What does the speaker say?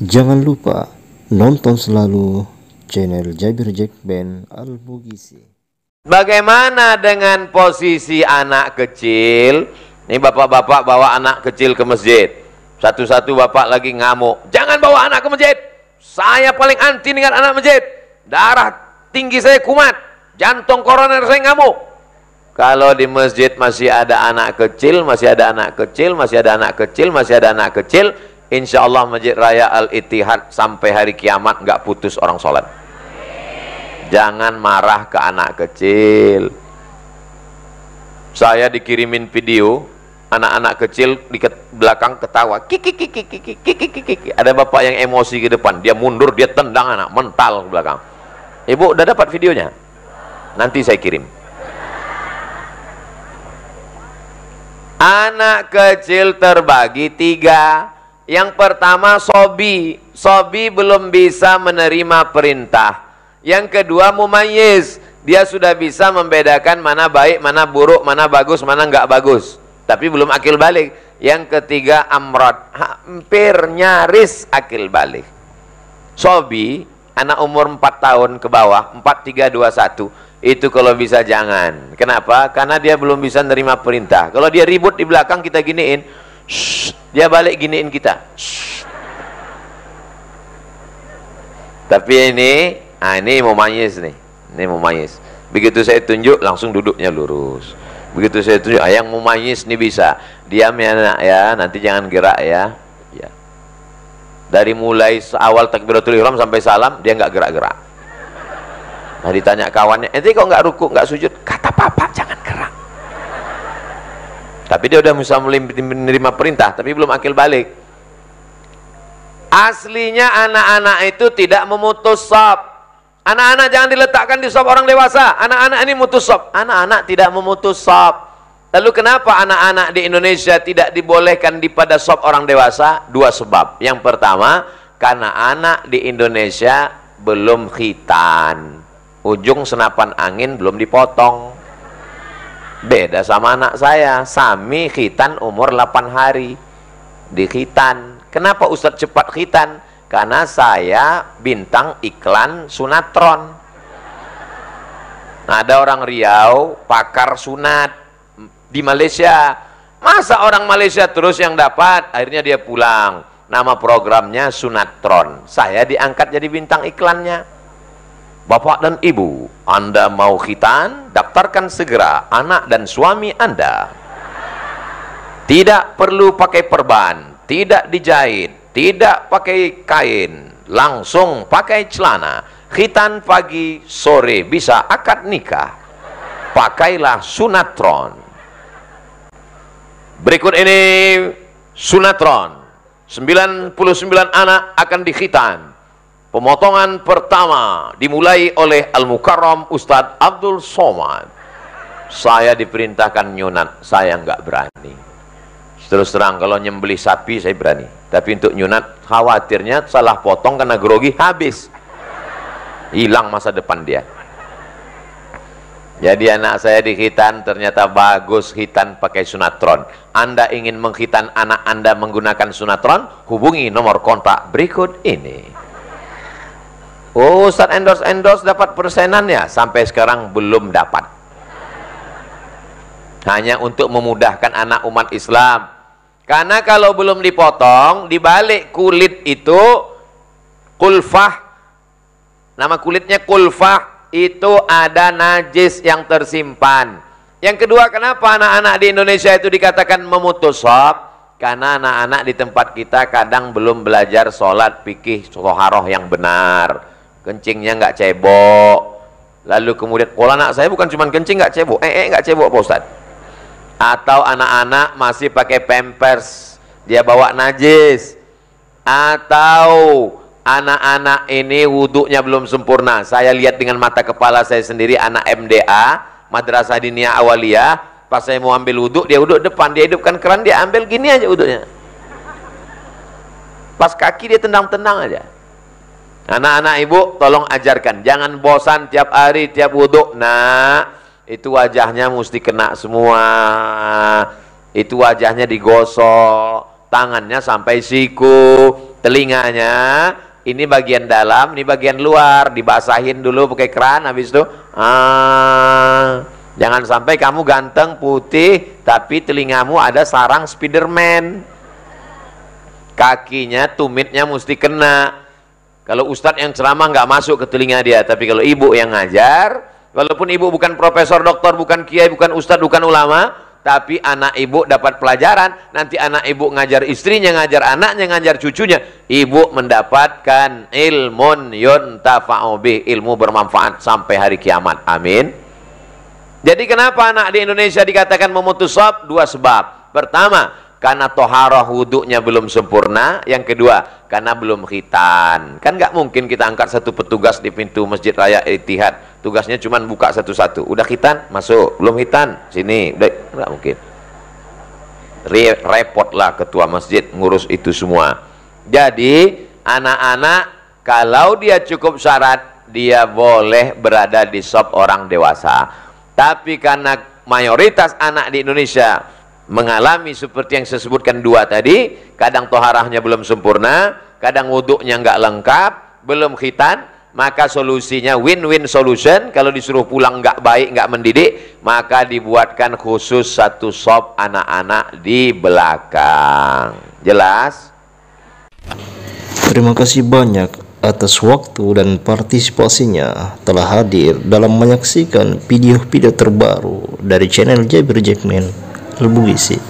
Jangan lupa nonton selalu channel Jabir Jack Band Al-Bugisi. Bagaimana dengan posisi anak kecil? Ini bapak-bapak bawa anak kecil ke masjid. Satu-satu bapak lagi ngamuk. Jangan bawa anak ke masjid. Saya paling anti dengan anak masjid. Darah tinggi saya kumat. Jantung koroner saya ngamuk. Kalau di masjid masih ada anak kecil, masih ada anak kecil, masih ada anak kecil, masih ada anak kecil, insya Allah Masjid Raya Al-Ittihad sampai hari kiamat nggak putus orang sholat. Jangan marah ke anak kecil. Saya dikirimin video anak-anak kecil di belakang ketawa, kiki kiki kiki kiki kiki. Ada bapak yang emosi ke depan, dia mundur, dia tendang anak mental ke belakang. Ibu udah dapat videonya? Nanti saya kirim. Anak kecil terbagi tiga. Yang pertama sobi. Sobi belum bisa menerima perintah. Yang kedua mumayyiz. Dia sudah bisa membedakan mana baik, mana buruk, mana bagus, mana enggak bagus. Tapi belum akil balik. Yang ketiga amrod. Hampir nyaris akil balik. Sobi, anak umur 4 tahun ke bawah, 4, 3, 2, 1. Itu kalau bisa jangan. Kenapa? Karena dia belum bisa menerima perintah. Kalau dia ribut di belakang kita giniin, dia balik giniin kita. Tapi ini mumayyiz nih. Ini mumayyiz. Begitu saya tunjuk langsung duduknya lurus. Begitu saya tunjuk, yang mumayyiz nih bisa. Diam ya nak ya, nanti jangan gerak ya. Ya. Dari mulai awal takbiratul ihram sampai salam dia nggak gerak-gerak. Nah ditanya kawannya, ente kok nggak ruku, nggak sujud? Kata papa jangan gerak. Tapi dia udah bisa menerima perintah, tapi belum akil balik. Aslinya anak-anak itu tidak memutus shaf. Anak-anak jangan diletakkan di shaf orang dewasa. Anak-anak ini mutus shaf. Anak-anak tidak memutus shaf. Lalu kenapa anak-anak di Indonesia tidak dibolehkan di pada shaf orang dewasa? Dua sebab. Yang pertama, karena anak di Indonesia belum khitan. Ujung senapan angin belum dipotong. Beda sama anak saya, Sami khitan umur 8 hari. Di khitan. Kenapa Ustadz cepat khitan? Karena saya bintang iklan sunatron. Nah, ada orang Riau pakar sunat di Malaysia. Masa orang Malaysia terus yang dapat? Akhirnya dia pulang. Nama programnya sunatron. Saya diangkat jadi bintang iklannya. Bapak dan Ibu, Anda mau khitan? Daftarkan segera anak dan suami Anda. Tidak perlu pakai perban, tidak dijahit, tidak pakai kain, langsung pakai celana. Khitan pagi, sore bisa akad nikah. Pakailah sunatron. Berikut ini sunatron. 99 anak akan dikhitan. Pemotongan pertama dimulai oleh Al-Mukarram Ustadz Abdul Somad. Saya diperintahkan nyunat, saya nggak berani. Terus terang, kalau nyembelih sapi saya berani. Tapi untuk nyunat, khawatirnya salah potong karena grogi, habis. Hilang masa depan dia. Jadi anak saya dikhitan, ternyata bagus khitan pakai sunatron. Anda ingin mengkhitan anak Anda menggunakan sunatron? Hubungi nomor kontak berikut ini. Oh, Ustaz endorse dapat persenan ya? Sampai sekarang belum dapat. Hanya untuk memudahkan anak umat Islam. Karena kalau belum dipotong, di balik kulit itu kulfah. Nama kulitnya kulfah, itu ada najis yang tersimpan. Yang kedua, kenapa anak-anak di Indonesia itu dikatakan memutus shaf? Karena anak-anak di tempat kita kadang belum belajar sholat fikih toharoh yang benar. Kencingnya nggak cebok. Lalu kemudian, kalau anak saya bukan cuma kencing nggak cebok, nggak cebok Pak Ustaz. Atau anak-anak masih pakai pampers, dia bawa najis. Atau anak-anak ini wuduknya belum sempurna. Saya lihat dengan mata kepala saya sendiri, anak MDA, Madrasah Diniyah Awaliyah, pas saya mau ambil wuduk, dia wuduk depan, dia hidupkan keran, dia ambil gini aja wuduknya. Pas kaki dia tendang-tendang aja. Anak-anak ibu tolong ajarkan, jangan bosan tiap hari, tiap wuduk. Nah, itu wajahnya mesti kena semua. Itu wajahnya digosok, tangannya sampai siku, Telinganya ini bagian dalam, ini bagian luar, dibasahin dulu pakai keran, habis itu jangan sampai kamu ganteng putih tapi telingamu ada sarang Spiderman. Kakinya, tumitnya mesti kena. Kalau ustadz yang ceramah nggak masuk ke telinga dia, tapi kalau ibu yang ngajar, walaupun ibu bukan profesor, doktor, bukan kiai, bukan ustadz, bukan ulama, tapi anak ibu dapat pelajaran. Nanti anak ibu ngajar istrinya, ngajar anaknya, ngajar cucunya, ibu mendapatkan ilmun yuntafa'u bih, ilmu bermanfaat sampai hari kiamat. Amin. Jadi kenapa anak di Indonesia dikatakan memutus sholat? Dua sebab. Pertama, karena toharoh wuduknya belum sempurna. Yang kedua, karena belum khitan. Kan nggak mungkin kita angkat satu petugas di pintu Masjid Raya Ittihad, tugasnya cuma buka satu-satu. Udah khitan, masuk. Belum khitan, sini. Udah, nggak mungkin. Repot lah ketua masjid ngurus itu semua. Jadi anak-anak kalau dia cukup syarat, dia boleh berada di shop orang dewasa. Tapi karena mayoritas anak di Indonesia mengalami seperti yang saya sebutkan dua tadi, kadang toharahnya belum sempurna, kadang wuduknya nggak lengkap, belum khitan, maka solusinya win-win solution. Kalau disuruh pulang nggak baik, nggak mendidik, maka dibuatkan khusus satu shop anak-anak di belakang. Jelas? Terima kasih banyak atas waktu dan partisipasinya telah hadir dalam menyaksikan video-video terbaru dari channel Jabir Jackman Al-Bugisi.